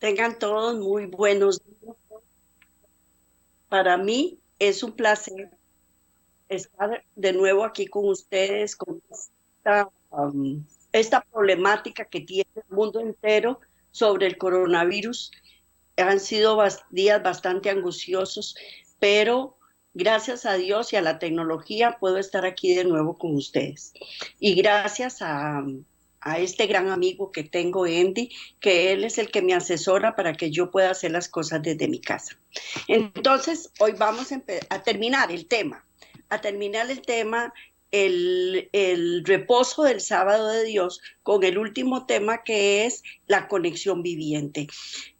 Tengan todos muy buenos días. Para mí es un placer estar de nuevo aquí con ustedes con esta problemática que tiene el mundo entero sobre el coronavirus. Han sido días bastante angustiosos, pero gracias a Dios y a la tecnología puedo estar aquí de nuevo con ustedes. Y gracias a este gran amigo que tengo, Andy, que él es el que me asesora para que yo pueda hacer las cosas desde mi casa. Entonces, hoy vamos a terminar el tema, el reposo del sábado de Dios con el último tema que es la conexión viviente.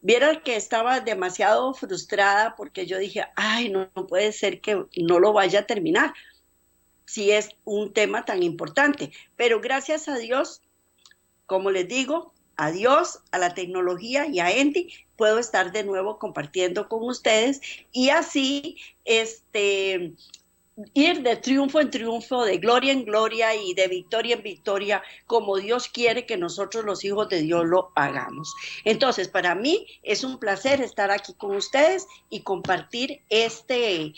Vieron que estaba demasiado frustrada porque yo dije, ay, no, no puede ser que no lo vaya a terminar si es un tema tan importante. Pero gracias a Dios, como les digo, a Dios, a la tecnología y a Andy, puedo estar de nuevo compartiendo con ustedes y así ir de triunfo en triunfo, de gloria en gloria y de victoria en victoria, como Dios quiere que nosotros los hijos de Dios lo hagamos. Entonces, para mí es un placer estar aquí con ustedes y compartir este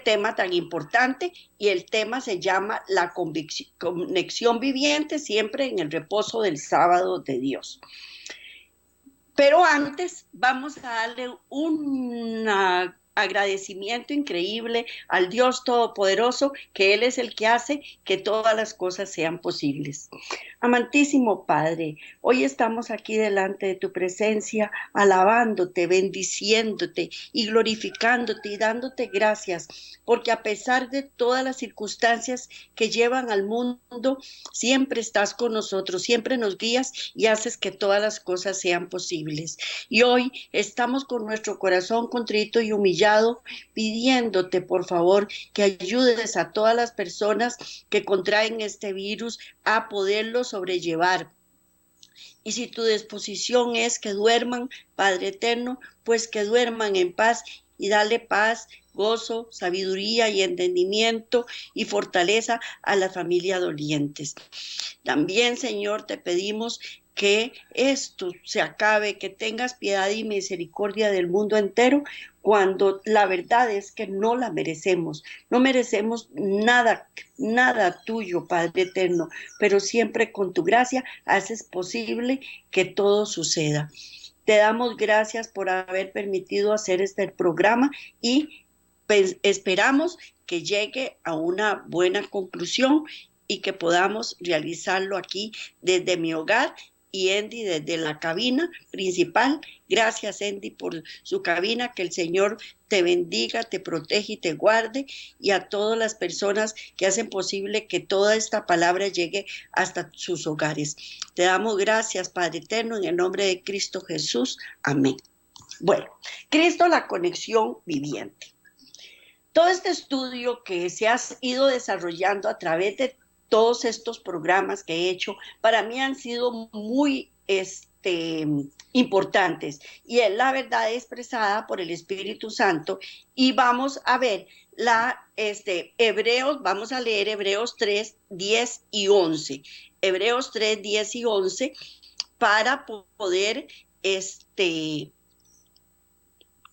tema tan importante, y el tema se llama la conexión viviente siempre en el reposo del sábado de Dios. Pero antes vamos a darle un agradecimiento increíble al Dios Todopoderoso, que Él es el que hace que todas las cosas sean posibles. Amantísimo Padre, hoy estamos aquí delante de tu presencia, alabándote, bendiciéndote y glorificándote y dándote gracias, porque a pesar de todas las circunstancias que llevan al mundo, siempre estás con nosotros, siempre nos guías y haces que todas las cosas sean posibles. Y hoy estamos con nuestro corazón contrito y humillado, pidiéndote por favor que ayudes a todas las personas que contraen este virus a poderlo sobrellevar. Y si tu disposición es que duerman, Padre eterno, pues que duerman en paz y dale paz, gozo, sabiduría y entendimiento y fortaleza a las familias dolientes. También, Señor, te pedimos que esto se acabe, que tengas piedad y misericordia del mundo entero, cuando la verdad es que no la merecemos, no merecemos nada, nada tuyo, Padre eterno, pero siempre con tu gracia haces posible que todo suceda. Te damos gracias por haber permitido hacer este programa y esperamos que llegue a una buena conclusión y que podamos realizarlo aquí desde mi hogar y Andy desde la cabina principal. Gracias, Andy, por su cabina. Que el Señor te bendiga, te protege y te guarde, y a todas las personas que hacen posible que toda esta palabra llegue hasta sus hogares. Te damos gracias, Padre eterno, en el nombre de Cristo Jesús. Amén. Bueno, Cristo, la conexión viviente. Todo este estudio que se ha ido desarrollando a través de todos estos programas que he hecho, para mí han sido muy importantes, y es la verdad expresada por el Espíritu Santo. Y vamos a ver Hebreos, vamos a leer Hebreos 3, 10 y 11. Hebreos 3, 10 y 11 para poder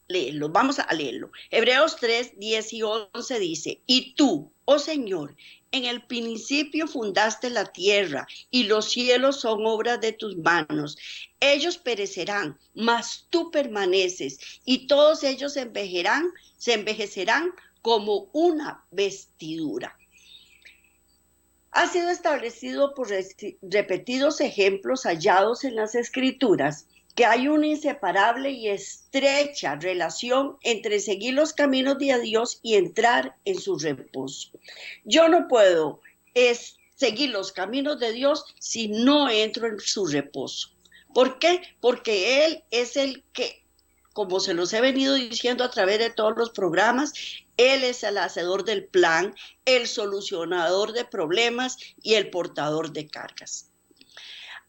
leerlo, vamos a leerlo. Hebreos 3, 10 y 11 dice: y tú, oh Señor, en el principio fundaste la tierra, y los cielos son obras de tus manos. Ellos perecerán, mas tú permaneces, y todos ellos se envejecerán como una vestidura. Ha sido establecido por repetidos ejemplos hallados en las Escrituras que hay una inseparable y estrecha relación entre seguir los caminos de Dios y entrar en su reposo. Yo no puedo seguir los caminos de Dios si no entro en su reposo. ¿Por qué? Porque Él es el que, como se los he venido diciendo a través de todos los programas, Él es el hacedor del plan, el solucionador de problemas y el portador de cargas.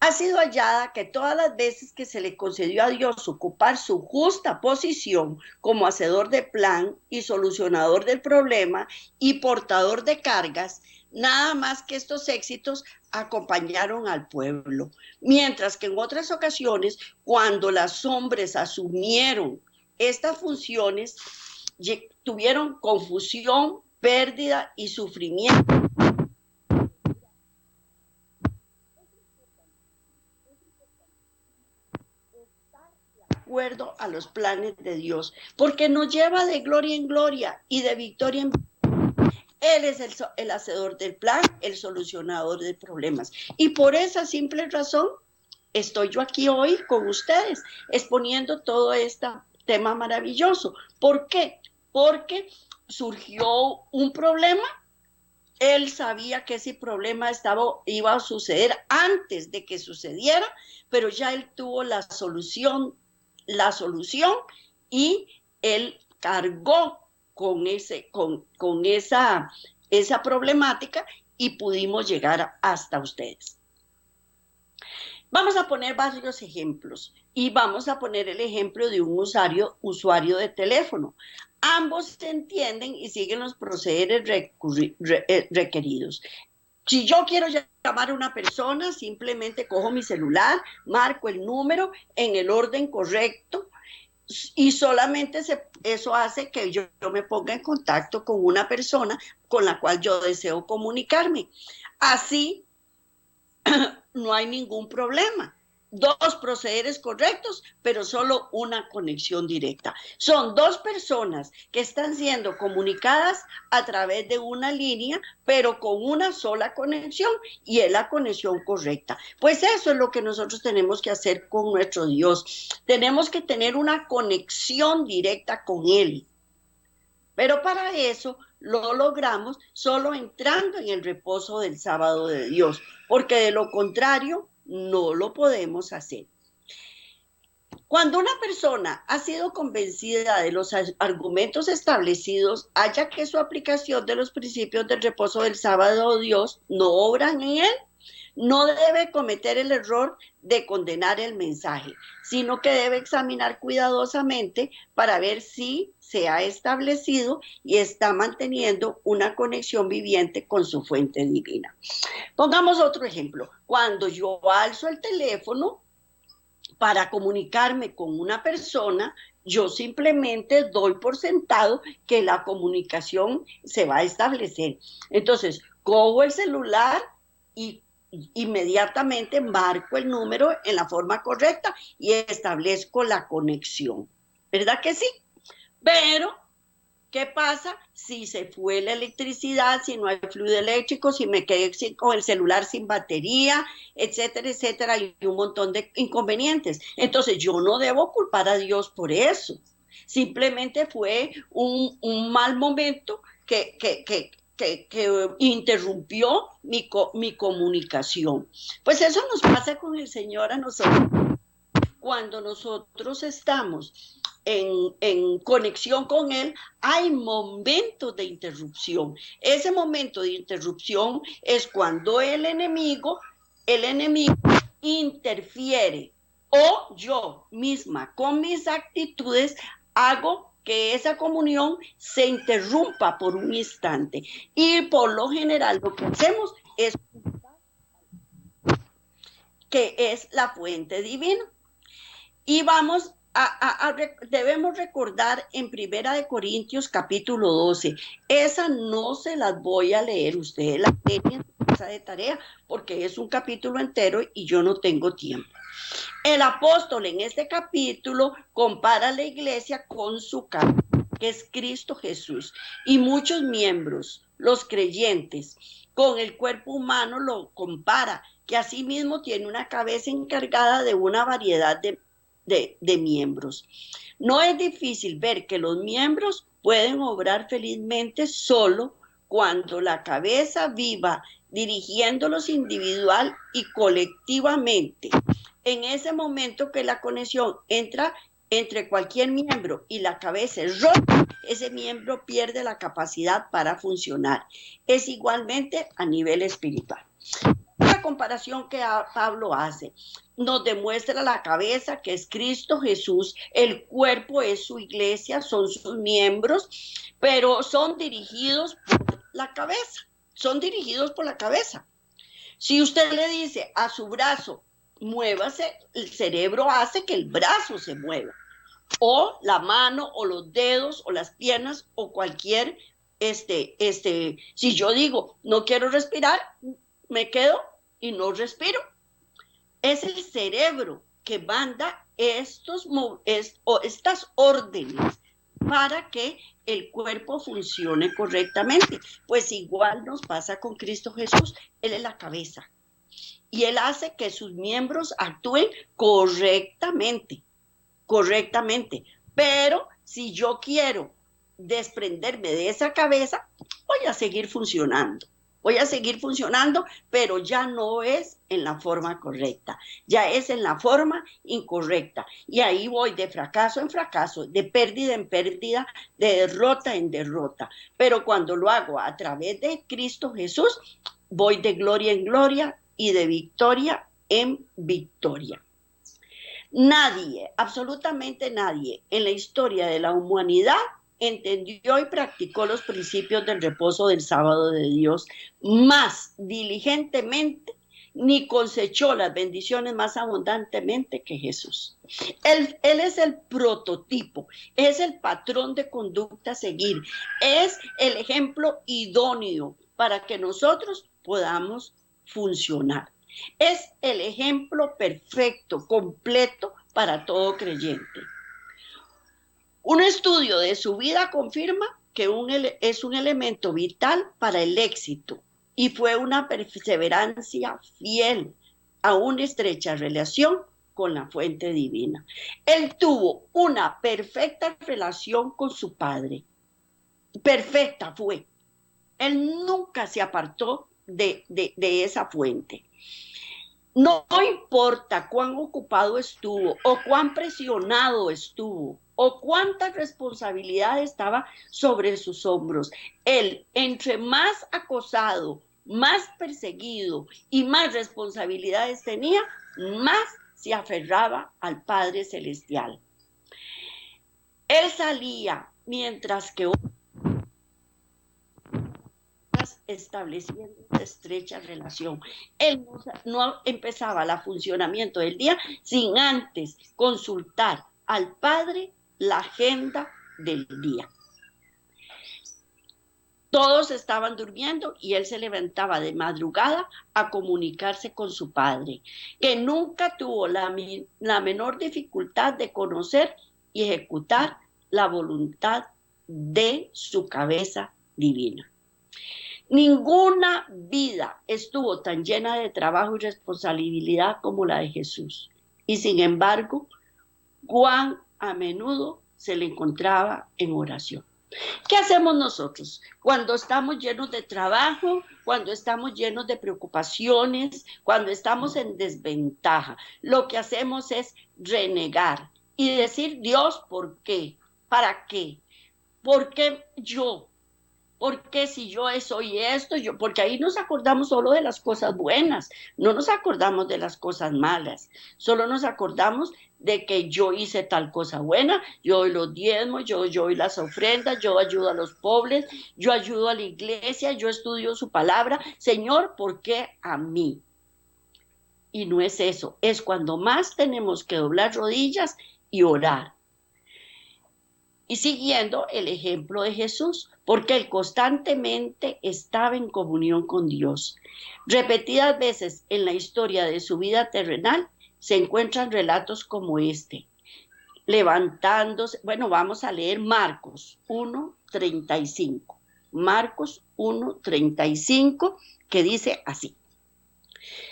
Ha sido hallada que todas las veces que se le concedió a Dios ocupar su justa posición como hacedor de plan y solucionador del problema y portador de cargas, Nada más que estos éxitos acompañaron al pueblo, mientras que en otras ocasiones, cuando los hombres asumieron estas funciones, tuvieron confusión, pérdida y sufrimiento. Acuerdo a los planes de Dios, porque nos lleva de gloria en gloria y de victoria en victoria. Él es el hacedor del plan, el solucionador de problemas. Y por esa simple razón estoy yo aquí hoy con ustedes, exponiendo todo este tema maravilloso. ¿Por qué? Porque surgió un problema. Él sabía que ese problema iba a suceder antes de que sucediera, pero ya él tuvo la solución y él cargó con esa problemática y pudimos llegar hasta ustedes. Vamos a poner varios ejemplos y vamos a poner el ejemplo de un usuario de teléfono. Ambos se entienden y siguen los procederes requeridos. Si yo quiero llamar a una persona, simplemente cojo mi celular, marco el número en el orden correcto y solamente eso hace que yo me ponga en contacto con una persona con la cual yo deseo comunicarme. Así no hay ningún problema. Dos procederes correctos, pero solo una conexión directa. Son dos personas que están siendo comunicadas a través de una línea, pero con una sola conexión, y es la conexión correcta. Pues eso es lo que nosotros tenemos que hacer con nuestro Dios. Tenemos que tener una conexión directa con Él. Pero para eso lo logramos solo entrando en el reposo del sábado de Dios, porque de lo contrario no lo podemos hacer. Cuando una persona ha sido convencida de los argumentos establecidos, haya que su aplicación de los principios del reposo del sábado de Dios no obran en él, no debe cometer el error de condenar el mensaje, sino que debe examinar cuidadosamente para ver si se ha establecido y está manteniendo una conexión viviente con su fuente divina. Pongamos otro ejemplo. Cuando yo alzo el teléfono para comunicarme con una persona, yo simplemente doy por sentado que la comunicación se va a establecer. Entonces, cojo el celular y inmediatamente marco el número en la forma correcta y establezco la conexión. ¿Verdad que sí? Pero, ¿qué pasa si se fue la electricidad, si no hay fluido eléctrico, si me quedé con el celular sin batería, etcétera, etcétera? Hay un montón de inconvenientes. Entonces, yo no debo culpar a Dios por eso. Simplemente fue un mal momento que interrumpió mi comunicación. Pues eso nos pasa con el Señor a nosotros. Cuando nosotros estamos en conexión con Él, hay momentos de interrupción. Ese momento de interrupción es cuando el enemigo interfiere o yo misma con mis actitudes hago que esa comunión se interrumpa por un instante. Y por lo general lo que hacemos es que es la fuente divina. Y debemos recordar en Primera de Corintios capítulo 12. Esa no se las voy a leer, ustedes la tienen en casa de tarea porque es un capítulo entero y yo no tengo tiempo. El apóstol en este capítulo compara a la iglesia con su cabeza, que es Cristo Jesús, y muchos miembros, los creyentes, con el cuerpo humano lo compara, que asimismo tiene una cabeza encargada de una variedad de miembros. No es difícil ver que los miembros pueden obrar felizmente solo cuando la cabeza viva dirigiéndolos individual y colectivamente. En ese momento que la conexión entra entre cualquier miembro y la cabeza es rota, ese miembro pierde la capacidad para funcionar. Es igualmente a nivel espiritual. La comparación que Pablo hace nos demuestra la cabeza, que es Cristo Jesús, el cuerpo es su iglesia, son sus miembros, pero son dirigidos por la cabeza. son dirigidos por la cabeza. Si usted le dice a su brazo, muévase, el cerebro hace que el brazo se mueva, o la mano, o los dedos, o las piernas, o cualquier, si yo digo, no quiero respirar, me quedo y no respiro. Es el cerebro que manda estas órdenes para que el cuerpo funcione correctamente. Pues igual nos pasa con Cristo Jesús. Él es la cabeza y Él hace que sus miembros actúen correctamente. Pero si yo quiero desprenderme de esa cabeza, voy a seguir funcionando, pero ya no es en la forma correcta, ya es en la forma incorrecta. Y ahí voy de fracaso en fracaso, de pérdida en pérdida, de derrota en derrota. Pero cuando lo hago a través de Cristo Jesús, voy de gloria en gloria y de victoria en victoria. Nadie, absolutamente nadie en la historia de la humanidad entendió y practicó los principios del reposo del sábado de Dios más diligentemente, ni cosechó las bendiciones más abundantemente que Jesús. Él es el prototipo, es el patrón de conducta a seguir, es el ejemplo idóneo para que nosotros podamos funcionar. Es el ejemplo perfecto, completo para todo creyente. Un estudio de su vida confirma que es un elemento vital para el éxito y fue una perseverancia fiel a una estrecha relación con la fuente divina. Él tuvo una perfecta relación con su Padre. Perfecta fue. Él nunca se apartó de esa fuente. No importa cuán ocupado estuvo o cuán presionado estuvo o cuánta responsabilidad estaba sobre sus hombros. Él, entre más acosado, más perseguido y más responsabilidades tenía, más se aferraba al Padre Celestial. Él salía mientras que estableciendo una estrecha relación. Él no empezaba el funcionamiento del día sin antes consultar al Padre la agenda del día. Todos estaban durmiendo y él se levantaba de madrugada a comunicarse con su Padre, que nunca tuvo la menor dificultad de conocer y ejecutar la voluntad de su cabeza divina. Ninguna vida estuvo tan llena de trabajo y responsabilidad como la de Jesús. Y sin embargo, cuán a menudo se le encontraba en oración. ¿Qué hacemos nosotros cuando estamos llenos de trabajo, cuando estamos llenos de preocupaciones, cuando estamos en desventaja? Lo que hacemos es renegar y decir, Dios, ¿por qué? ¿Para qué? ¿Por qué yo? Porque si yo soy esto, porque ahí nos acordamos solo de las cosas buenas, no nos acordamos de las cosas malas, solo nos acordamos de que yo hice tal cosa buena, yo doy los diezmos, yo doy las ofrendas, yo ayudo a los pobres, yo ayudo a la iglesia, yo estudio su palabra. Señor, ¿por qué a mí? Y no es eso, es cuando más tenemos que doblar rodillas y orar. Y siguiendo el ejemplo de Jesús, porque él constantemente estaba en comunión con Dios. Repetidas veces en la historia de su vida terrenal se encuentran relatos como este. Levantándose, vamos a leer Marcos 1:35. Marcos 1:35, que dice así.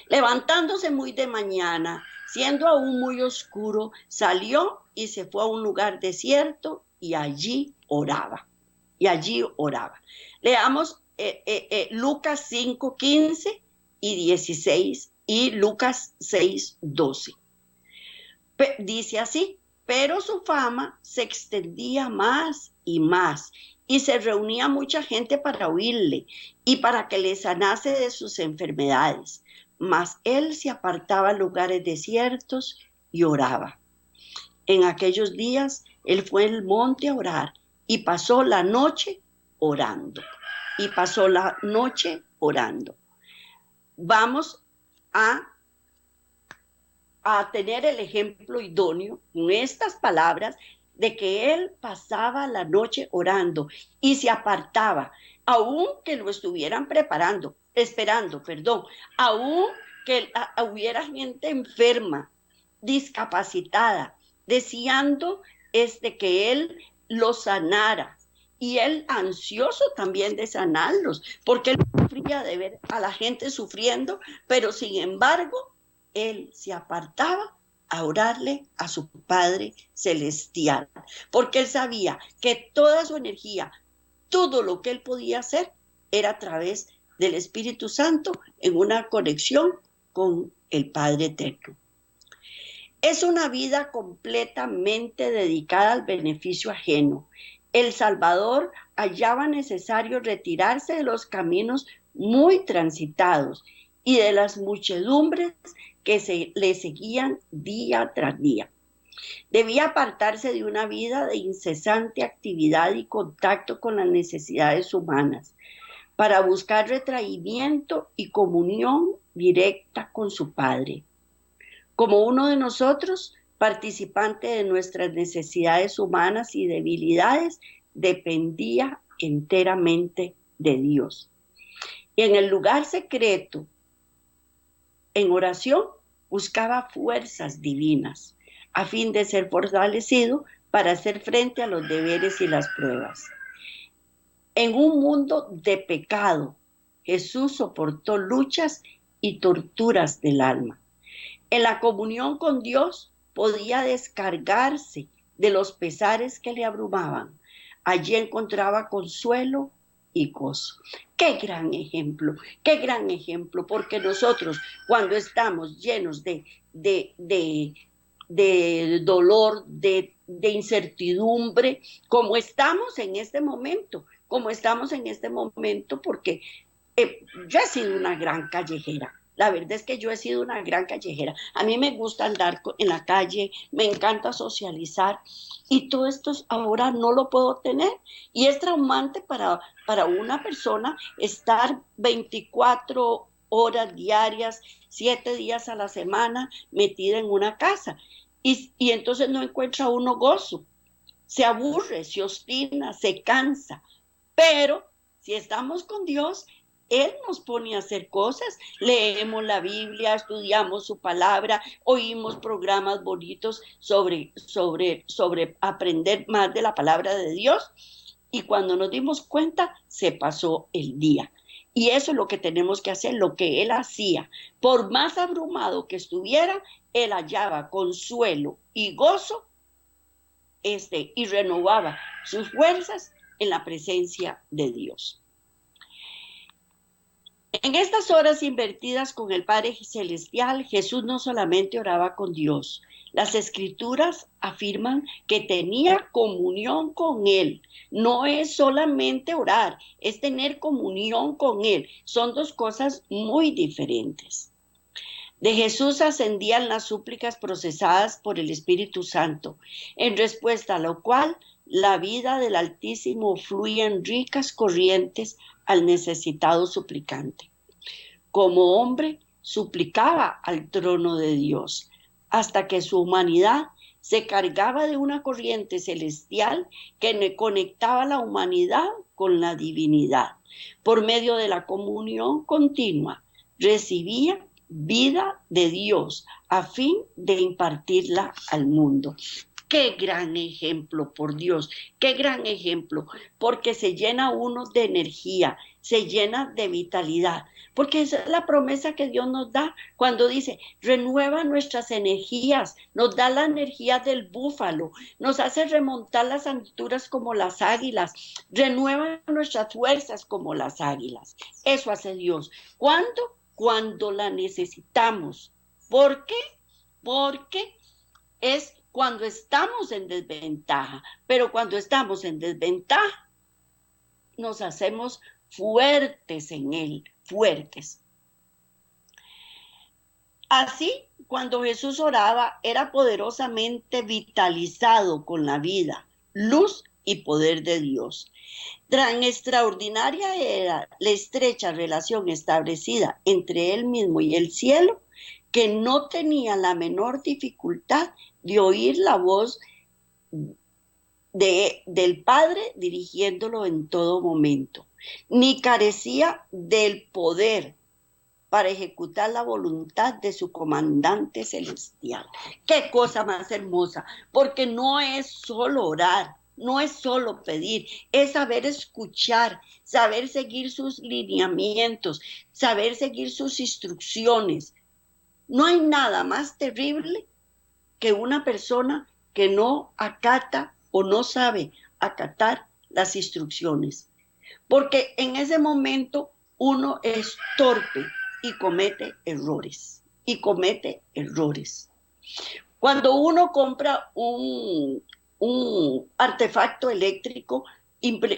Levantándose muy de mañana, siendo aún muy oscuro, salió y se fue a un lugar desierto y allí oraba. Leamos Lucas 5:15 y 16 y Lucas 6:12. Dice así, pero su fama se extendía más y más y se reunía mucha gente para oírle y para que le sanase de sus enfermedades. Mas él se apartaba a lugares desiertos y oraba. En aquellos días él fue al monte a orar y pasó la noche orando. orando. Vamos a tener el ejemplo idóneo con estas palabras de que él pasaba la noche orando y se apartaba, aun que lo estuvieran esperando, aun que hubiera gente enferma, discapacitada, deseando que él los sanara. Y él ansioso también de sanarlos, porque él sufría de ver a la gente sufriendo, pero sin embargo, él se apartaba a orarle a su Padre Celestial, porque él sabía que toda su energía, todo lo que él podía hacer, era a través del Espíritu Santo en una conexión con el Padre Eterno. Es una vida completamente dedicada al beneficio ajeno. El Salvador hallaba necesario retirarse de los caminos muy transitados y de las muchedumbres que le seguían día tras día. Debía apartarse de una vida de incesante actividad y contacto con las necesidades humanas para buscar retraimiento y comunión directa con su Padre. Como uno de nosotros, participante de nuestras necesidades humanas y debilidades, dependía enteramente de Dios. Y en el lugar secreto, en oración, buscaba fuerzas divinas a fin de ser fortalecido para hacer frente a los deberes y las pruebas. En un mundo de pecado, Jesús soportó luchas y torturas del alma. En la comunión con Dios podía descargarse de los pesares que le abrumaban. Allí encontraba consuelo y gozo. Qué gran ejemplo, porque nosotros cuando estamos llenos de dolor, de incertidumbre, como estamos en este momento, porque yo he sido una gran callejera. La verdad es que yo he sido una gran callejera. A mí me gusta andar en la calle, me encanta socializar y todo esto ahora no lo puedo tener. Y es traumante para una persona estar 24 horas diarias, 7 días a la semana metida en una casa. Y entonces no encuentra uno gozo. Se aburre, se obstina, se cansa. Pero si estamos con Dios, Él nos pone a hacer cosas, leemos la Biblia, estudiamos su palabra, oímos programas bonitos sobre aprender más de la palabra de Dios y cuando nos dimos cuenta se pasó el día. Y eso es lo que tenemos que hacer, lo que Él hacía. Por más abrumado que estuviera, Él hallaba consuelo y gozo y renovaba sus fuerzas en la presencia de Dios. En estas horas invertidas con el Padre Celestial, Jesús no solamente oraba con Dios. Las Escrituras afirman que tenía comunión con Él. No es solamente orar, es tener comunión con Él. Son dos cosas muy diferentes. De Jesús ascendían las súplicas procesadas por el Espíritu Santo, en respuesta a lo cual la vida del Altísimo fluía en ricas corrientes al necesitado suplicante. Como hombre, suplicaba al trono de Dios, hasta que su humanidad se cargaba de una corriente celestial que conectaba la humanidad con la divinidad. Por medio de la comunión continua, recibía vida de Dios a fin de impartirla al mundo. Qué gran ejemplo, por Dios, qué gran ejemplo, porque se llena uno de energía, se llena de vitalidad, porque esa es la promesa que Dios nos da cuando dice, renueva nuestras energías, nos da la energía del búfalo, nos hace remontar las alturas como las águilas, renueva nuestras fuerzas como las águilas. Eso hace Dios. ¿Cuándo? Cuando la necesitamos. ¿Por qué? Porque es cuando estamos en desventaja, pero cuando estamos en desventaja, nos hacemos fuertes en Él, fuertes. Así, cuando Jesús oraba, era poderosamente vitalizado con la vida, luz y poder de Dios. Tan extraordinaria era la estrecha relación establecida entre él mismo y el cielo, que no tenía la menor dificultad de oír la voz del Padre dirigiéndolo en todo momento, ni carecía del poder para ejecutar la voluntad de su comandante celestial. Qué cosa más hermosa, porque no es solo orar, no es solo pedir, es saber escuchar, saber seguir sus lineamientos, saber seguir sus instrucciones. No hay nada más terrible que una persona que no acata o no sabe acatar las instrucciones, porque en ese momento uno es torpe y comete errores, Cuando uno compra un artefacto eléctrico,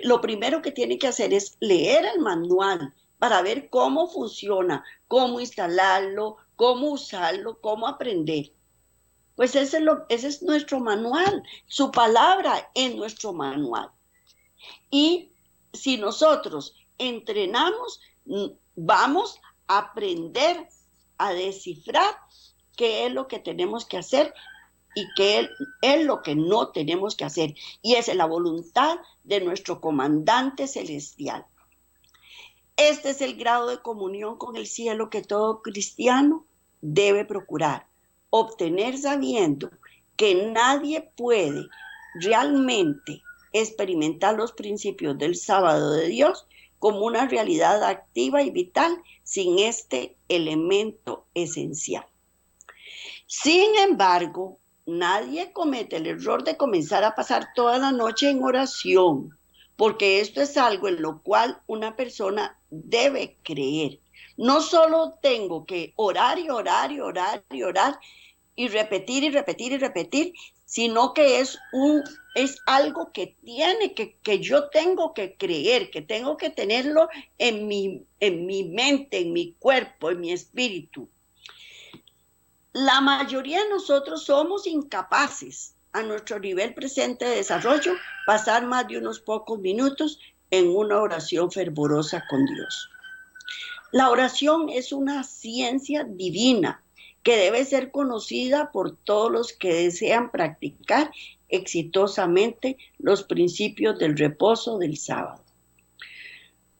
lo primero que tiene que hacer es leer el manual para ver cómo funciona, cómo instalarlo, cómo usarlo, cómo aprender. Pues ese es nuestro manual, su palabra es nuestro manual. Y si nosotros entrenamos, vamos a aprender a descifrar qué es lo que tenemos que hacer y qué es lo que no tenemos que hacer. Y esa es la voluntad de nuestro comandante celestial. Este es el grado de comunión con el cielo que todo cristiano debe procurar, obtener sabiendo que nadie puede realmente experimentar los principios del sábado de Dios como una realidad activa y vital sin este elemento esencial. Sin embargo, nadie comete el error de comenzar a pasar toda la noche en oración, porque esto es algo en lo cual una persona debe creer. No solo tengo que orar y orar y orar y orar y repetir y repetir y repetir, sino que es algo que yo tengo que creer, que tengo que tenerlo en mi mente, en mi cuerpo, en mi espíritu. La mayoría de nosotros somos incapaces a nuestro nivel presente de desarrollo pasar más de unos pocos minutos en una oración fervorosa con Dios. La oración es una ciencia divina que debe ser conocida por todos los que desean practicar exitosamente los principios del reposo del sábado.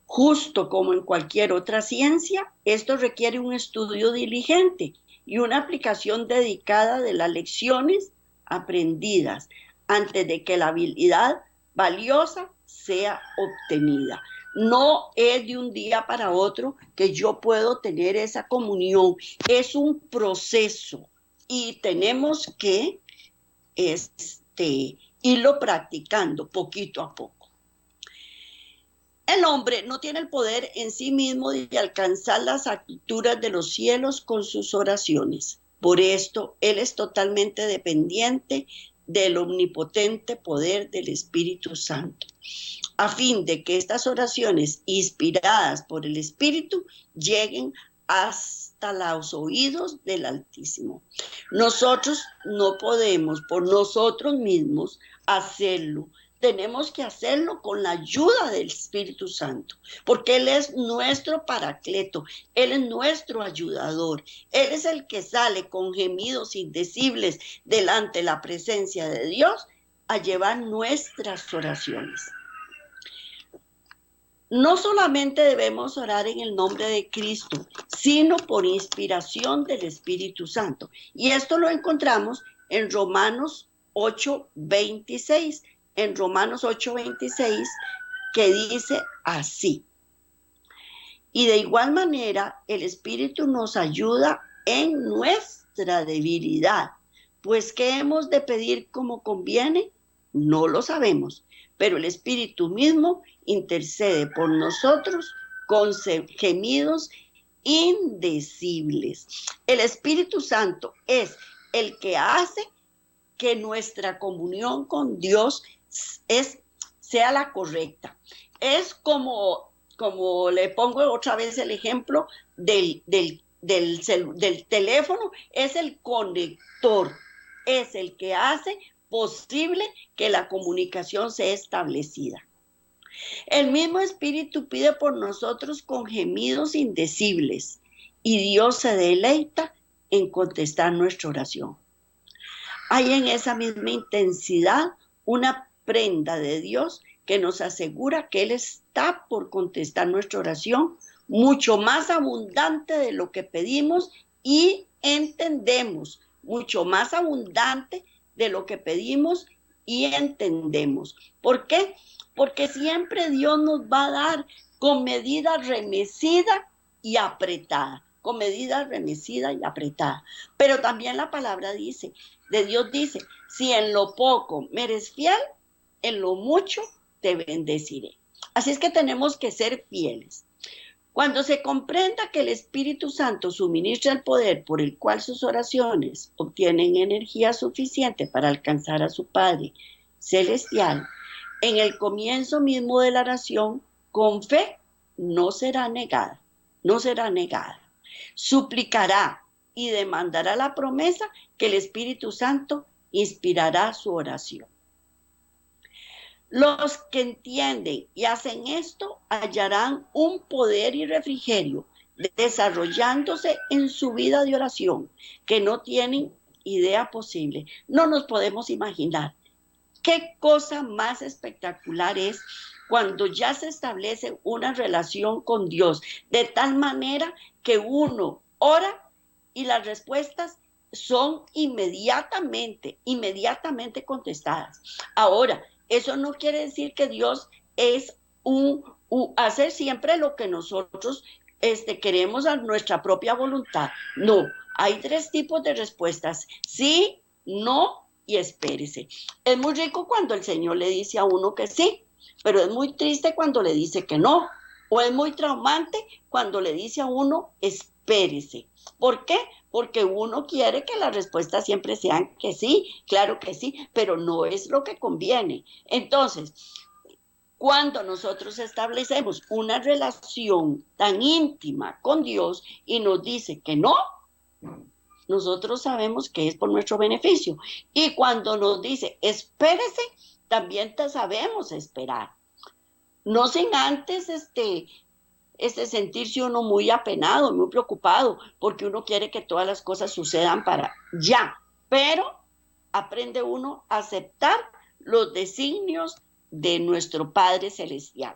Justo como en cualquier otra ciencia, esto requiere un estudio diligente y una aplicación dedicada de las lecciones aprendidas antes de que la habilidad valiosa sea obtenida. No es de un día para otro que yo puedo tener esa comunión. Es un proceso y tenemos que irlo practicando poquito a poco. El hombre no tiene el poder en sí mismo de alcanzar las alturas de los cielos con sus oraciones. Por esto, él es totalmente dependiente del omnipotente poder del Espíritu Santo, a fin de que estas oraciones inspiradas por el Espíritu lleguen hasta los oídos del Altísimo. Nosotros no podemos por nosotros mismos hacerlo. Tenemos que hacerlo con la ayuda del Espíritu Santo, porque Él es nuestro paracleto, Él es nuestro ayudador, Él es el que sale con gemidos indecibles delante de la presencia de Dios a llevar nuestras oraciones. No solamente debemos orar en el nombre de Cristo, sino por inspiración del Espíritu Santo. Y esto lo encontramos en Romanos 8:26. En Romanos 8:26, que dice así: y de igual manera el Espíritu nos ayuda en nuestra debilidad, pues ¿qué hemos de pedir como conviene? No lo sabemos, pero el Espíritu mismo intercede por nosotros con gemidos indecibles. El Espíritu Santo es el que hace que nuestra comunión con Dios sea la correcta. Es como le pongo otra vez el ejemplo del teléfono, es el conector, es el que hace posible que la comunicación sea establecida. El mismo Espíritu pide por nosotros con gemidos indecibles y Dios se deleita en contestar nuestra oración. Hay en esa misma intensidad una prenda de Dios que nos asegura que Él está por contestar nuestra oración mucho más abundante de lo que pedimos y entendemos, mucho más abundante de lo que pedimos y entendemos. ¿Por qué? Porque siempre Dios nos va a dar con medida remecida y apretada, con medida remecida y apretada. Pero también la palabra dice, de Dios dice, si en lo poco me eres fiel, en lo mucho te bendeciré. Así es que tenemos que ser fieles. Cuando se comprenda que el Espíritu Santo suministra el poder por el cual sus oraciones obtienen energía suficiente para alcanzar a su Padre Celestial, en el comienzo mismo de la oración, con fe, no será negada, no será negada. Suplicará y demandará la promesa que el Espíritu Santo inspirará su oración. Los que entienden y hacen esto hallarán un poder y refrigerio desarrollándose en su vida de oración que no tienen idea posible. No nos podemos imaginar qué cosa más espectacular es cuando ya se establece una relación con Dios de tal manera que uno ora y las respuestas son inmediatamente contestadas. Ahora, eso no quiere decir que Dios es hacer siempre lo que nosotros queremos a nuestra propia voluntad. No, hay 3 tipos de respuestas: sí, no y espérese. Es muy rico cuando el Señor le dice a uno que sí, pero es muy triste cuando le dice que no. O es muy traumante cuando le dice a uno espérese. ¿Por qué? Porque uno quiere que las respuestas siempre sean que sí, claro que sí, pero no es lo que conviene. Entonces, cuando nosotros establecemos una relación tan íntima con Dios y nos dice que no, nosotros sabemos que es por nuestro beneficio. Y cuando nos dice espérese, también te sabemos esperar. No sin antes sentirse uno muy apenado, muy preocupado, porque uno quiere que todas las cosas sucedan para ya, pero aprende uno a aceptar los designios de nuestro Padre Celestial.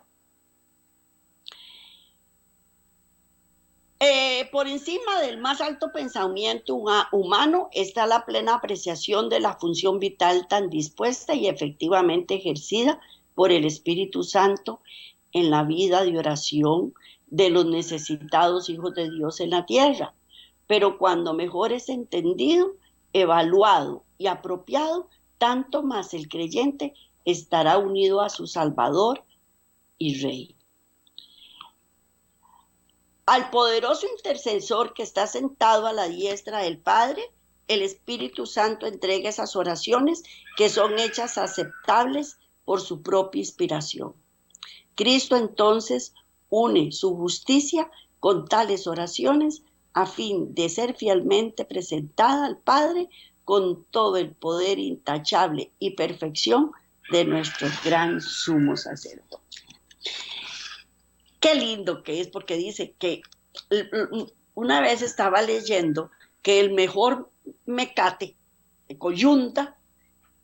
Por encima del más alto pensamiento humano está la plena apreciación de la función vital tan dispuesta y efectivamente ejercida por el Espíritu Santo en la vida de oración de los necesitados hijos de Dios en la tierra. Pero cuando mejor es entendido, evaluado y apropiado, tanto más el creyente estará unido a su Salvador y Rey. Al poderoso intercesor que está sentado a la diestra del Padre, el Espíritu Santo entrega esas oraciones que son hechas aceptables por su propia inspiración. Cristo entonces une su justicia con tales oraciones a fin de ser fielmente presentada al Padre con todo el poder intachable y perfección de nuestro gran sumo sacerdote. Qué lindo que es, porque dice que una vez estaba leyendo que el mejor mecate de coyunda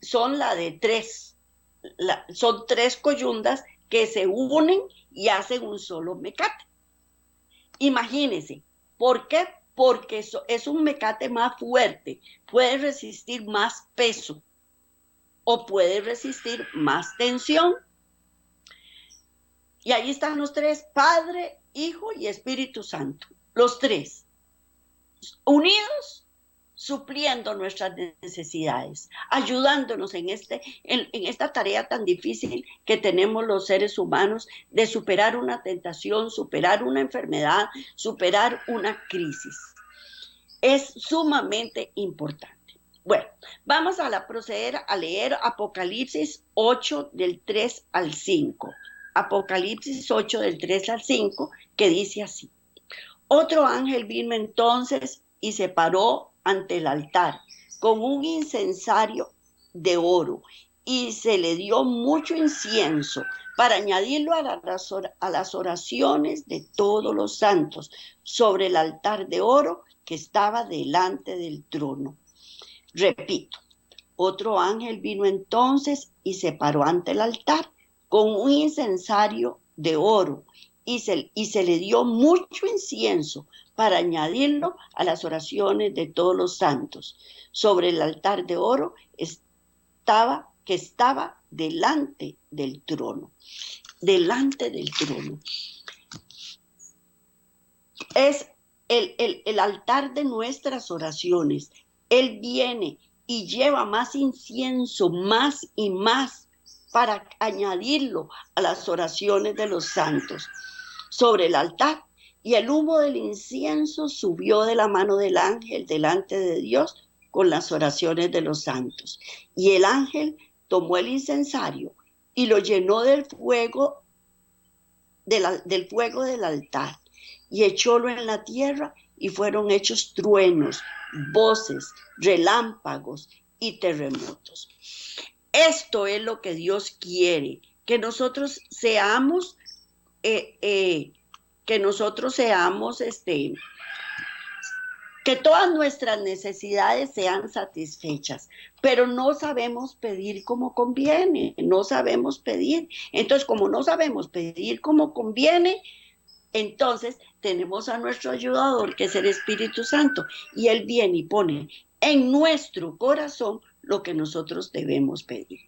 son la de 3. Son 3 coyundas que se unen y hacen un solo mecate. Imagínense, ¿por qué? Porque es un mecate más fuerte, puede resistir más peso o puede resistir más tensión. Y ahí están los 3, Padre, Hijo y Espíritu Santo. Los 3, unidos, supliendo nuestras necesidades, ayudándonos en esta tarea tan difícil que tenemos los seres humanos de superar una tentación, superar una enfermedad, superar una crisis. Es sumamente importante. Bueno, vamos a proceder a leer Apocalipsis 8 del 3 al 5. Apocalipsis 8 del 3 al 5, que dice así: otro ángel vino entonces y se paró ante el altar con un incensario de oro, y se le dio mucho incienso para añadirlo a las oraciones de todos los santos sobre el altar de oro que estaba delante del trono. Repito, otro ángel vino entonces y se paró ante el altar con un incensario de oro y se le dio mucho incienso para añadirlo a las oraciones de todos los santos. Sobre el altar de oro que estaba delante del trono. Delante del trono. Es el altar de nuestras oraciones. Él viene y lleva más incienso, más y más, para añadirlo a las oraciones de los santos sobre el altar. Y el humo del incienso subió de la mano del ángel delante de Dios con las oraciones de los santos. Y el ángel tomó el incensario y lo llenó del fuego del altar y echólo en la tierra, y fueron hechos truenos, voces, relámpagos y terremotos. Esto es lo que Dios quiere, que nosotros seamos, que todas nuestras necesidades sean satisfechas, pero no sabemos pedir como conviene, no sabemos pedir. Entonces, como no sabemos pedir como conviene, entonces tenemos a nuestro ayudador, que es el Espíritu Santo, y Él viene y pone en nuestro corazón lo que nosotros debemos pedir.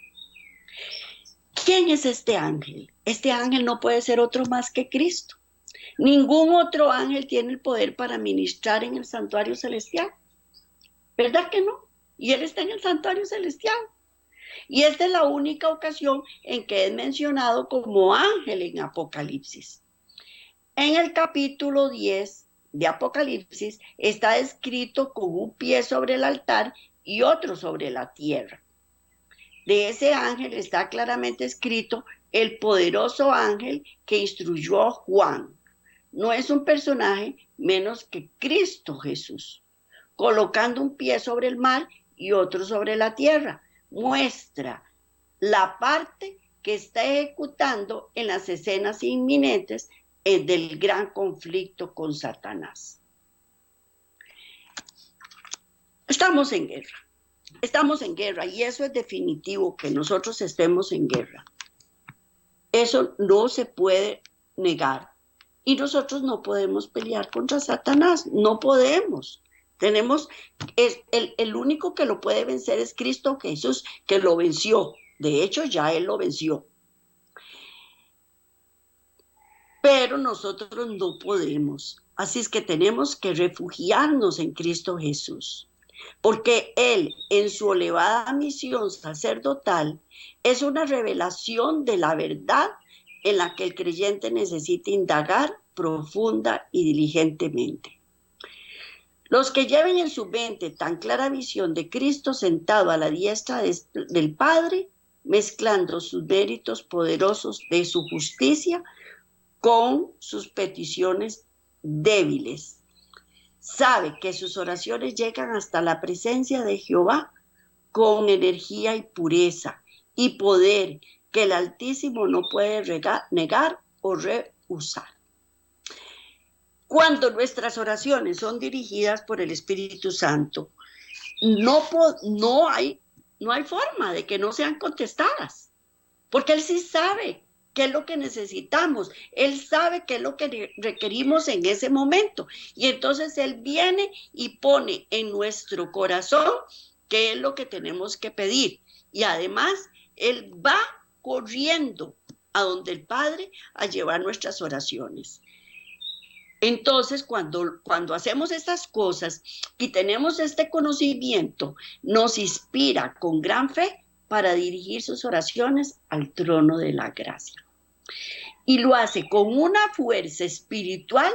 ¿Quién es este ángel? Este ángel no puede ser otro más que Cristo. Ningún otro ángel tiene el poder para ministrar en el santuario celestial. ¿Verdad que no? Y Él está en el santuario celestial. Y esta es la única ocasión en que es mencionado como ángel en Apocalipsis. En el capítulo 10 de Apocalipsis está escrito con un pie sobre el altar y otro sobre la tierra. De ese ángel está claramente escrito el poderoso ángel que instruyó a Juan. No es un personaje menos que Cristo Jesús, colocando un pie sobre el mar y otro sobre la tierra. Muestra la parte que está ejecutando en las escenas inminentes del gran conflicto con Satanás. Estamos en guerra y eso es definitivo, que nosotros estemos en guerra. Eso no se puede negar y nosotros no podemos pelear contra Satanás, no podemos. El único que lo puede vencer es Cristo Jesús, que lo venció. De hecho, ya Él lo venció. Pero nosotros no podemos. Así es que tenemos que refugiarnos en Cristo Jesús, porque Él, en su elevada misión sacerdotal, es una revelación de la verdad en la que el creyente necesita indagar profunda y diligentemente. Los que lleven en su mente tan clara visión de Cristo sentado a la diestra del Padre, mezclando sus méritos poderosos de su justicia con sus peticiones débiles, sabe que sus oraciones llegan hasta la presencia de Jehová con energía y pureza y poder que el Altísimo no puede negar o rehusar. Cuando nuestras oraciones son dirigidas por el Espíritu Santo, no hay forma de que no sean contestadas, porque Él sí sabe qué es lo que necesitamos. Él sabe qué es lo que requerimos en ese momento. Y entonces Él viene y pone en nuestro corazón qué es lo que tenemos que pedir. Y además, Él va corriendo a donde el Padre a llevar nuestras oraciones. Entonces, cuando hacemos estas cosas y tenemos este conocimiento, nos inspira con gran fe para dirigir sus oraciones al trono de la gracia. Y lo hace con una fuerza espiritual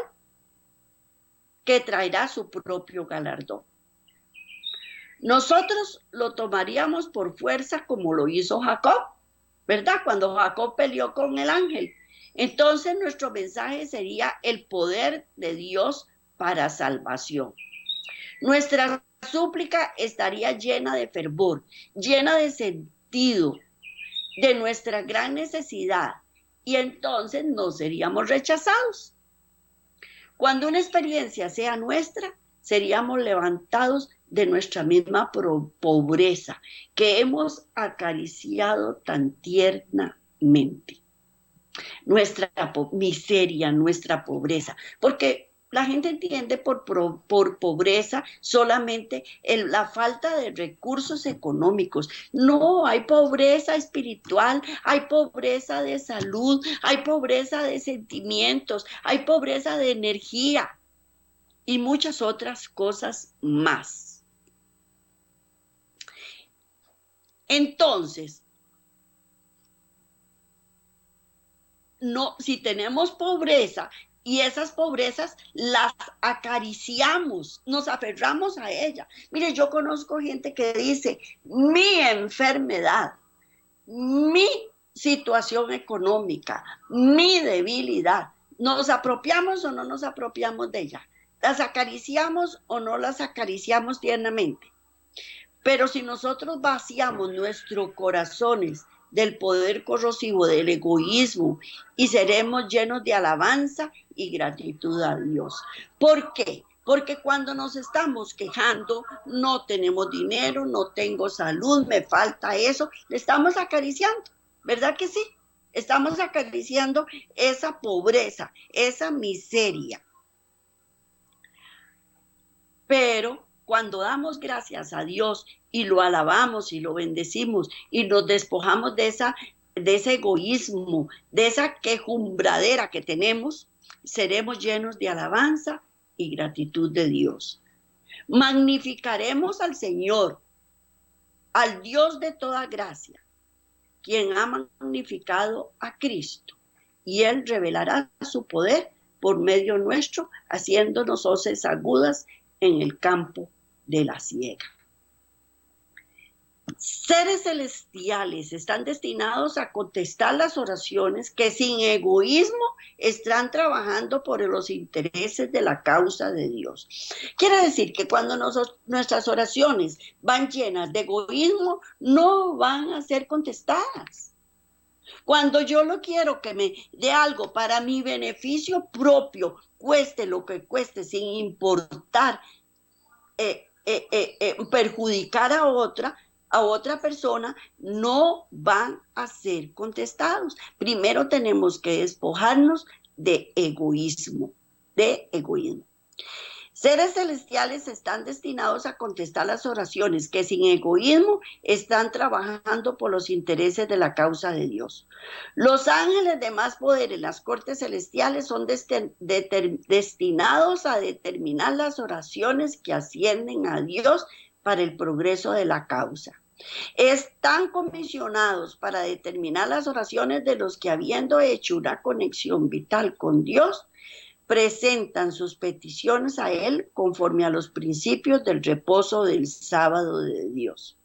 que traerá su propio galardón. Nosotros lo tomaríamos por fuerza como lo hizo Jacob, ¿verdad? Cuando Jacob peleó con el ángel. Entonces nuestro mensaje sería el poder de Dios para salvación. Nuestras súplica estaría llena de fervor, llena de sentido, de nuestra gran necesidad, y entonces no seríamos rechazados. Cuando una experiencia sea nuestra, seríamos levantados de nuestra misma pobreza que hemos acariciado tan tiernamente. Nuestra miseria, nuestra pobreza, porque la gente entiende por pobreza solamente la falta de recursos económicos. No, hay pobreza espiritual, hay pobreza de salud, hay pobreza de sentimientos, hay pobreza de energía y muchas otras cosas más. Entonces, no, si tenemos pobreza y esas pobrezas las acariciamos, nos aferramos a ella. Mire, yo conozco gente que dice, mi enfermedad, mi situación económica, mi debilidad, ¿nos apropiamos o no nos apropiamos de ella? ¿Las acariciamos o no las acariciamos tiernamente? Pero si nosotros vaciamos nuestros corazones del poder corrosivo, del egoísmo, y seremos llenos de alabanza y gratitud a Dios. ¿Por qué? Porque cuando nos estamos quejando, no tenemos dinero, no tengo salud, me falta eso, le estamos acariciando, ¿verdad que sí? Estamos acariciando esa pobreza, esa miseria. Pero cuando damos gracias a Dios y lo alabamos y lo bendecimos y nos despojamos de ese egoísmo, de esa quejumbradera que tenemos, seremos llenos de alabanza y gratitud de Dios. Magnificaremos al Señor, al Dios de toda gracia, quien ha magnificado a Cristo, y Él revelará su poder por medio nuestro, haciéndonos hoces agudas en el campo de la siega. Seres celestiales están destinados a contestar las oraciones que sin egoísmo están trabajando por los intereses de la causa de Dios. Quiere decir que cuando nuestras oraciones van llenas de egoísmo, no van a ser contestadas. Cuando yo lo quiero que me dé algo para mi beneficio propio, cueste lo que cueste, sin importar perjudicar a otra persona, no van a ser contestados. Primero tenemos que despojarnos de egoísmo, Seres celestiales están destinados a contestar las oraciones que sin egoísmo están trabajando por los intereses de la causa de Dios. Los ángeles de más poder en las cortes celestiales son destinados a determinar las oraciones que ascienden a Dios para el progreso de la causa. Están comisionados para determinar las oraciones de los que, habiendo hecho una conexión vital con Dios, presentan sus peticiones a Él conforme a los principios del reposo del sábado de Dios.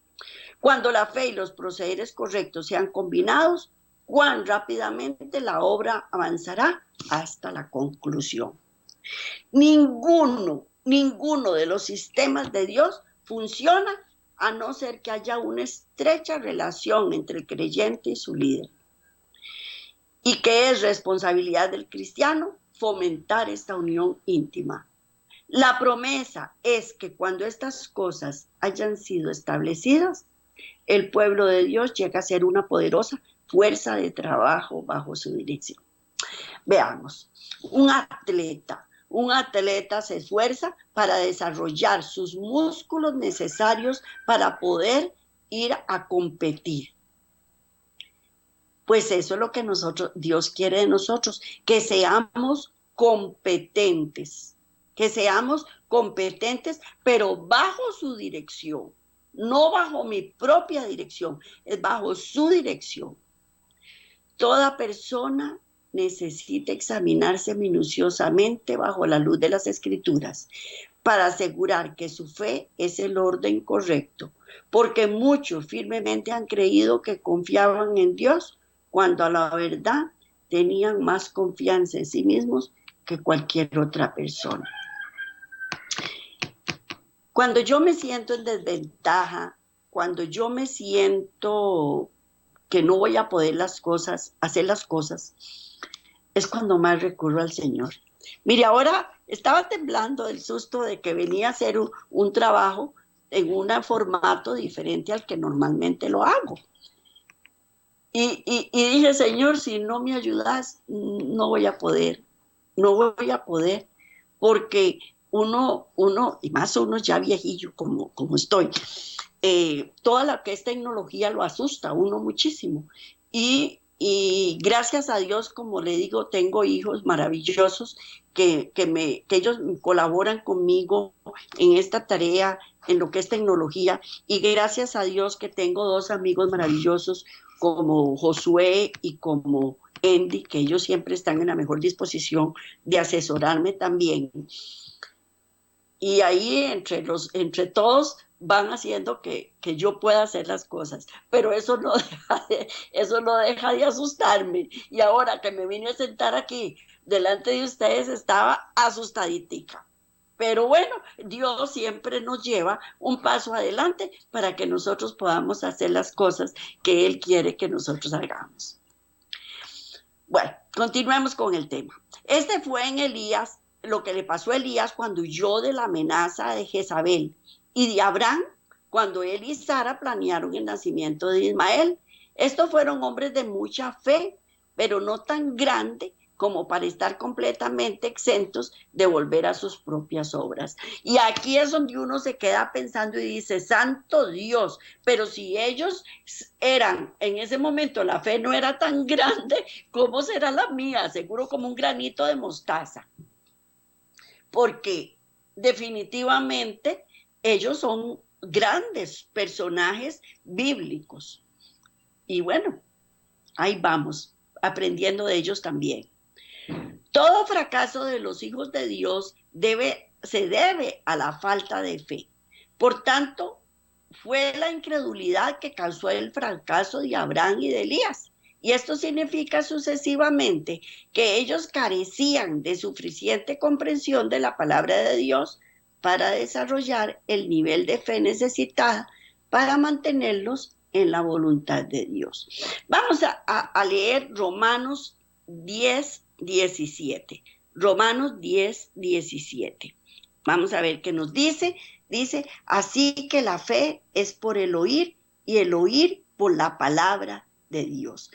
Cuando la fe y los procederes correctos sean combinados, cuán rápidamente la obra avanzará hasta la conclusión. Ninguno de los sistemas de Dios funciona a no ser que haya una estrecha relación entre el creyente y su líder. Y que es responsabilidad del cristiano fomentar esta unión íntima. La promesa es que cuando estas cosas hayan sido establecidas, el pueblo de Dios llega a ser una poderosa fuerza de trabajo bajo su dirección. Veamos, un atleta se esfuerza para desarrollar sus músculos necesarios para poder ir a competir. Pues eso es lo que Dios quiere de nosotros, que seamos competentes, pero bajo su dirección, no bajo mi propia dirección, es bajo su dirección. Toda persona necesita examinarse minuciosamente bajo la luz de las Escrituras para asegurar que su fe es el orden correcto, porque muchos firmemente han creído que confiaban en Dios, cuando a la verdad tenían más confianza en sí mismos que cualquier otra persona. Cuando yo me siento en desventaja, cuando yo me siento que no voy a poder hacer las cosas, es cuando más recurro al Señor. Mire, ahora estaba temblando del susto de que venía a hacer un trabajo en un formato diferente al que normalmente lo hago. Y dije, Señor, si no me ayudas, no voy a poder, no voy a poder, porque uno y más uno ya viejillo como estoy, toda la que es tecnología lo asusta a uno muchísimo. Y gracias a Dios, como le digo, tengo hijos maravillosos que ellos colaboran conmigo en esta tarea, en lo que es tecnología. Y gracias a Dios que tengo dos amigos maravillosos como Josué y como Andy, que ellos siempre están en la mejor disposición de asesorarme también. Y ahí entre todos van haciendo que yo pueda hacer las cosas, pero eso no deja de asustarme. Y ahora que me vine a sentar aquí delante de ustedes, estaba asustaditica. Pero bueno, Dios siempre nos lleva un paso adelante para que nosotros podamos hacer las cosas que Él quiere que nosotros hagamos. Bueno, continuemos con el tema. Este fue en Elías, lo que le pasó a Elías cuando huyó de la amenaza de Jezabel, y de Abraham cuando él y Sara planearon el nacimiento de Ismael. Estos fueron hombres de mucha fe, pero no tan grande como para estar completamente exentos de volver a sus propias obras. Y aquí es donde uno se queda pensando y dice, santo Dios, pero si ellos eran, en ese momento la fe no era tan grande, ¿cómo será la mía? Seguro como un granito de mostaza. Porque definitivamente ellos son grandes personajes bíblicos. Y bueno, ahí vamos, aprendiendo de ellos también. Todo fracaso de los hijos de Dios se debe a la falta de fe. Por tanto, fue la incredulidad que causó el fracaso de Abraham y de Elías. Y esto significa sucesivamente que ellos carecían de suficiente comprensión de la palabra de Dios para desarrollar el nivel de fe necesitada para mantenerlos en la voluntad de Dios. Vamos a leer Romanos 10:17. Romanos 10:17. Vamos a ver qué nos dice. Dice, así que la fe es por el oír y el oír por la palabra de Dios.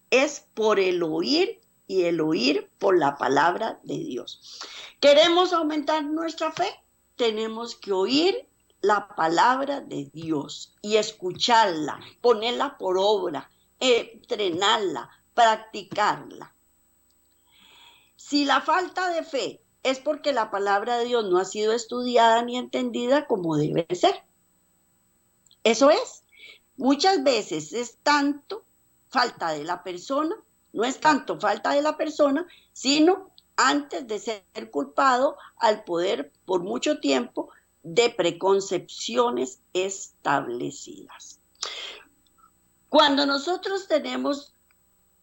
Es por el oír y el oír por la palabra de Dios. ¿Queremos aumentar nuestra fe? Tenemos que oír la palabra de Dios y escucharla, ponerla por obra, entrenarla, practicarla. Si la falta de fe es porque la palabra de Dios no ha sido estudiada ni entendida como debe ser. Eso es. Muchas veces es tanto falta de la persona, no es tanto falta de la persona, sino antes de ser culpado al poder por mucho tiempo de preconcepciones establecidas. Cuando nosotros tenemos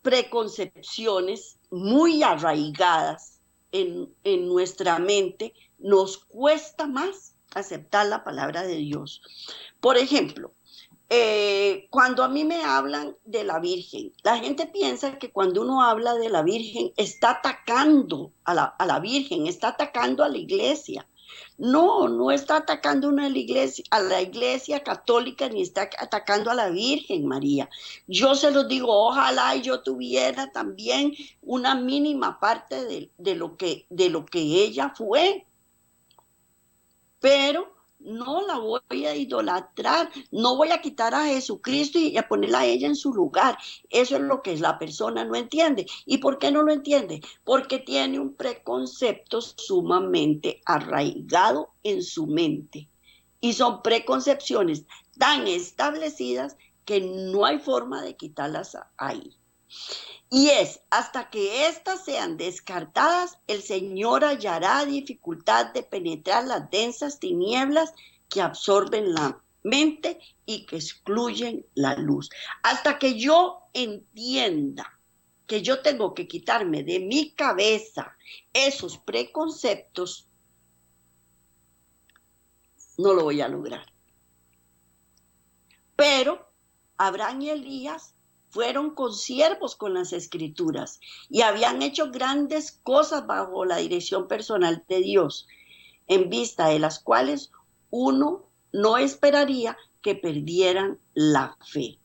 preconcepciones muy arraigadas en nuestra mente, nos cuesta más aceptar la palabra de Dios. Por ejemplo, cuando a mí me hablan de la Virgen, la gente piensa que cuando uno habla de la Virgen está atacando a la Virgen, está atacando a la iglesia. No, no está atacando a la iglesia católica ni está atacando a la Virgen María. Yo se los digo, ojalá yo tuviera también una mínima parte de lo que ella fue, pero no la voy a idolatrar, no voy a quitar a Jesucristo y a ponerla a ella en su lugar. Eso es lo que la persona no entiende. ¿Y por qué no lo entiende? Porque tiene un preconcepto sumamente arraigado en su mente. Y son preconcepciones tan establecidas que no hay forma de quitarlas ahí. Y es hasta que éstas sean descartadas, el Señor hallará dificultad de penetrar las densas tinieblas que absorben la mente y que excluyen la luz. Hasta que yo entienda que yo tengo que quitarme de mi cabeza esos preconceptos, no lo voy a lograr. Pero Abraham y Elías fueron consiervos con las escrituras y habían hecho grandes cosas bajo la dirección personal de Dios, en vista de las cuales uno no esperaría que perdieran la fe.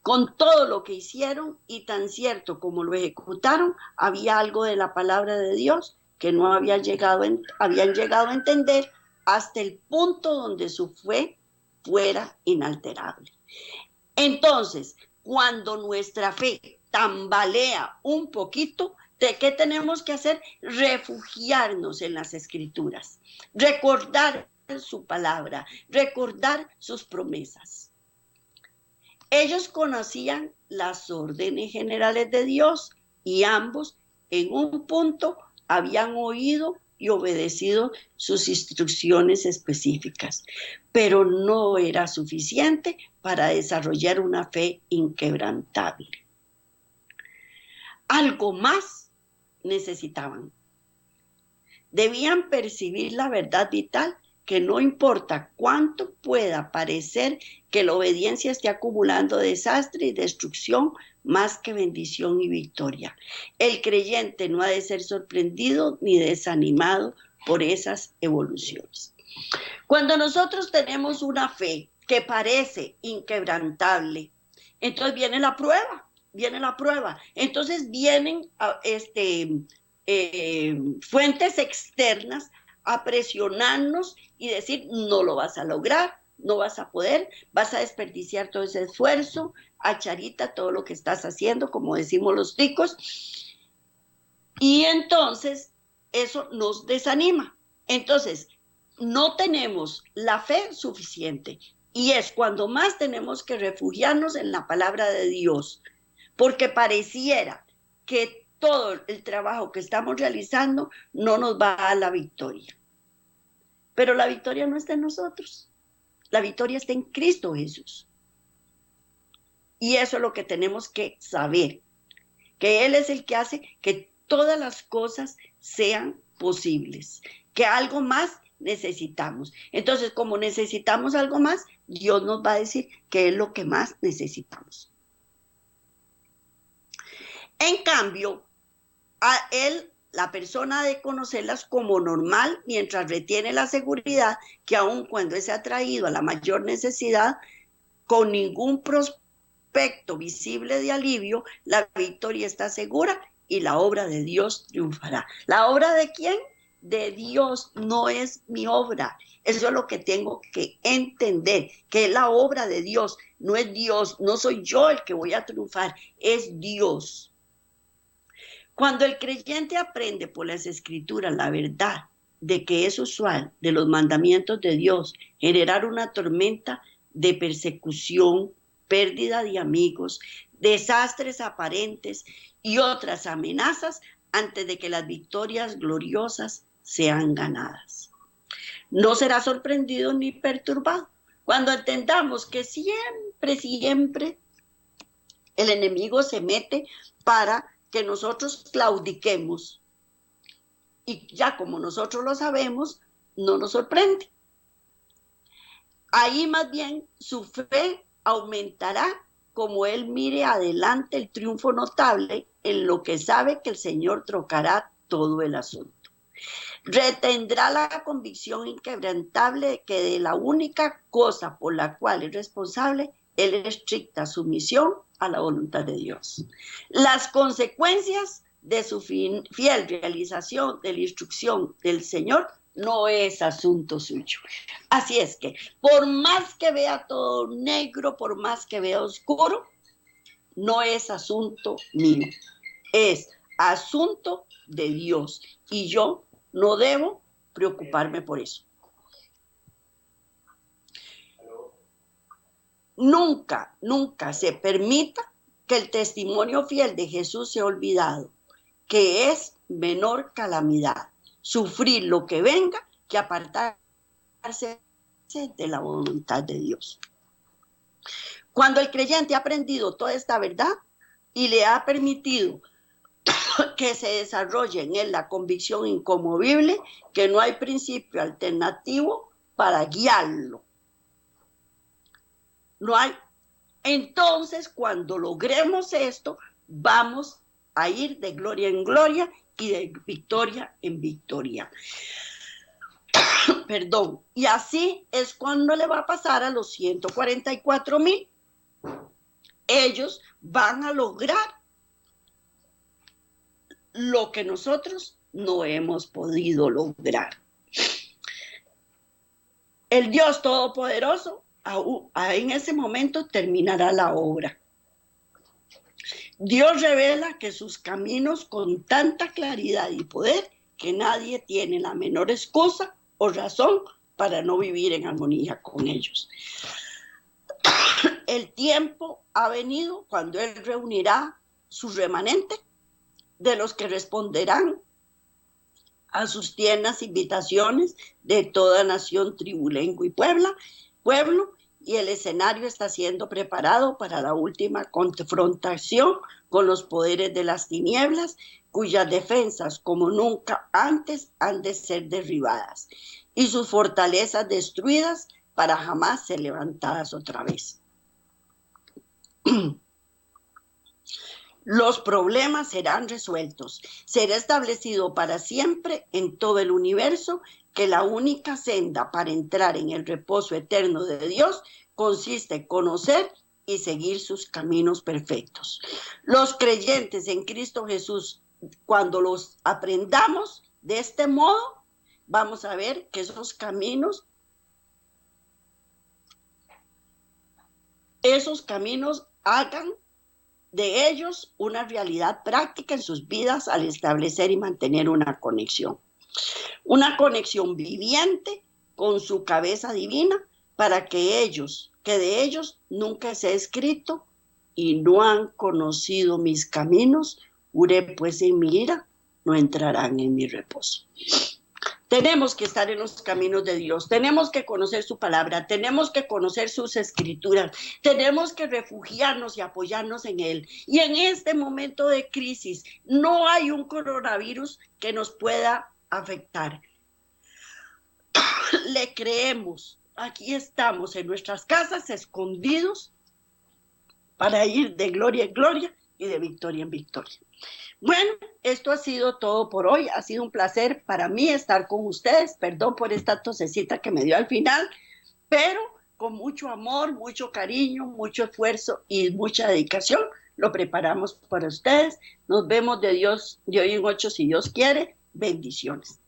Con todo lo que hicieron y tan cierto como lo ejecutaron, había algo de la palabra de Dios que no habían llegado a entender hasta el punto donde su fe fuera inalterable. Entonces, cuando nuestra fe tambalea un poquito, ¿de qué tenemos que hacer? Refugiarnos en las escrituras, recordar su palabra, recordar sus promesas. Ellos conocían las órdenes generales de Dios y ambos en un punto habían oído y obedecido sus instrucciones específicas, pero no era suficiente para desarrollar una fe inquebrantable. Algo más necesitaban. Debían percibir la verdad vital, que no importa cuánto pueda parecer que la obediencia esté acumulando desastre y destrucción, más que bendición y victoria. El creyente no ha de ser sorprendido ni desanimado por esas evoluciones. Cuando nosotros tenemos una fe que parece inquebrantable, entonces viene la prueba. Entonces vienen fuentes externas a presionarnos y decir, no lo vas a lograr, no vas a poder, vas a desperdiciar todo ese esfuerzo, a charita todo lo que estás haciendo, como decimos los ticos, y entonces eso nos desanima. Entonces, no tenemos la fe suficiente, y es cuando más tenemos que refugiarnos en la palabra de Dios, porque pareciera que todo el trabajo que estamos realizando no nos va a la victoria. Pero la victoria no está en nosotros. La victoria está en Cristo Jesús. Y eso es lo que tenemos que saber, que Él es el que hace que todas las cosas sean posibles, que algo más necesitamos. Entonces, como necesitamos algo más, Dios nos va a decir qué es lo que más necesitamos. En cambio, a él, la persona, ha de conocerlas como normal mientras retiene la seguridad que aun cuando es atraído a la mayor necesidad, con ningún prospecto visible de alivio, la victoria está segura y la obra de Dios triunfará. ¿La obra de quién? De Dios, no es mi obra. Eso es lo que tengo que entender, que es la obra de Dios, no es Dios, no soy yo el que voy a triunfar, es Dios. Cuando el creyente aprende por las escrituras la verdad de que es usual de los mandamientos de Dios generar una tormenta de persecución, pérdida de amigos, desastres aparentes y otras amenazas antes de que las victorias gloriosas sean ganadas. No será sorprendido ni perturbado cuando entendamos que siempre el enemigo se mete para que nosotros claudiquemos, y ya como nosotros lo sabemos, no nos sorprende. Ahí más bien su fe aumentará como él mire adelante el triunfo notable en lo que sabe que el Señor trocará todo el asunto. Retendrá la convicción inquebrantable de que de la única cosa por la cual es responsable, él es estricta sumisión a la voluntad de Dios. Las consecuencias de su fiel realización de la instrucción del Señor no es asunto suyo. Así es que, por más que vea todo negro, por más que vea oscuro, no es asunto mío, es asunto de Dios. Y yo no debo preocuparme por eso. Nunca se permita que el testimonio fiel de Jesús sea olvidado, que es menor calamidad sufrir lo que venga que apartarse de la voluntad de Dios. Cuando el creyente ha aprendido toda esta verdad y le ha permitido que se desarrolle en él la convicción inconmovible que no hay principio alternativo para guiarlo. No hay. Entonces, cuando logremos esto, vamos a ir de gloria en gloria y de victoria en victoria. Perdón. Y así es cuando le va a pasar a los 144,000. Ellos van a lograr lo que nosotros no hemos podido lograr. El Dios Todopoderoso en ese momento terminará la obra. Dios revela que sus caminos con tanta claridad y poder que nadie tiene la menor excusa o razón para no vivir en armonía con ellos. El tiempo ha venido cuando Él reunirá su remanente de los que responderán a sus tiernas invitaciones de toda nación, tribu, lengua y pueblo, y el escenario está siendo preparado para la última confrontación con los poderes de las tinieblas, cuyas defensas, como nunca antes, han de ser derribadas, y sus fortalezas destruidas para jamás ser levantadas otra vez. Los problemas serán resueltos. Será establecido para siempre en todo el universo que la única senda para entrar en el reposo eterno de Dios consiste en conocer y seguir sus caminos perfectos. Los creyentes en Cristo Jesús, cuando los aprendamos de este modo, vamos a ver que esos caminos hagan de ellos una realidad práctica en sus vidas al establecer y mantener una conexión viviente con su cabeza divina, para que de ellos nunca se ha escrito: y no han conocido mis caminos, juré pues en mi ira, no entrarán en mi reposo. Tenemos que estar en los caminos de Dios, tenemos que conocer su palabra, tenemos que conocer sus escrituras, tenemos que refugiarnos y apoyarnos en Él. Y en este momento de crisis no hay un coronavirus que nos pueda afectar. Le creemos, aquí estamos en nuestras casas escondidos para ir de gloria en gloria y de victoria en victoria. Bueno, esto ha sido todo por hoy. Ha sido un placer para mí estar con ustedes. Perdón por esta tosecita que me dio al final, pero con mucho amor, mucho cariño, mucho esfuerzo y mucha dedicación lo preparamos para ustedes. Nos vemos de hoy en 8 si Dios quiere. Bendiciones.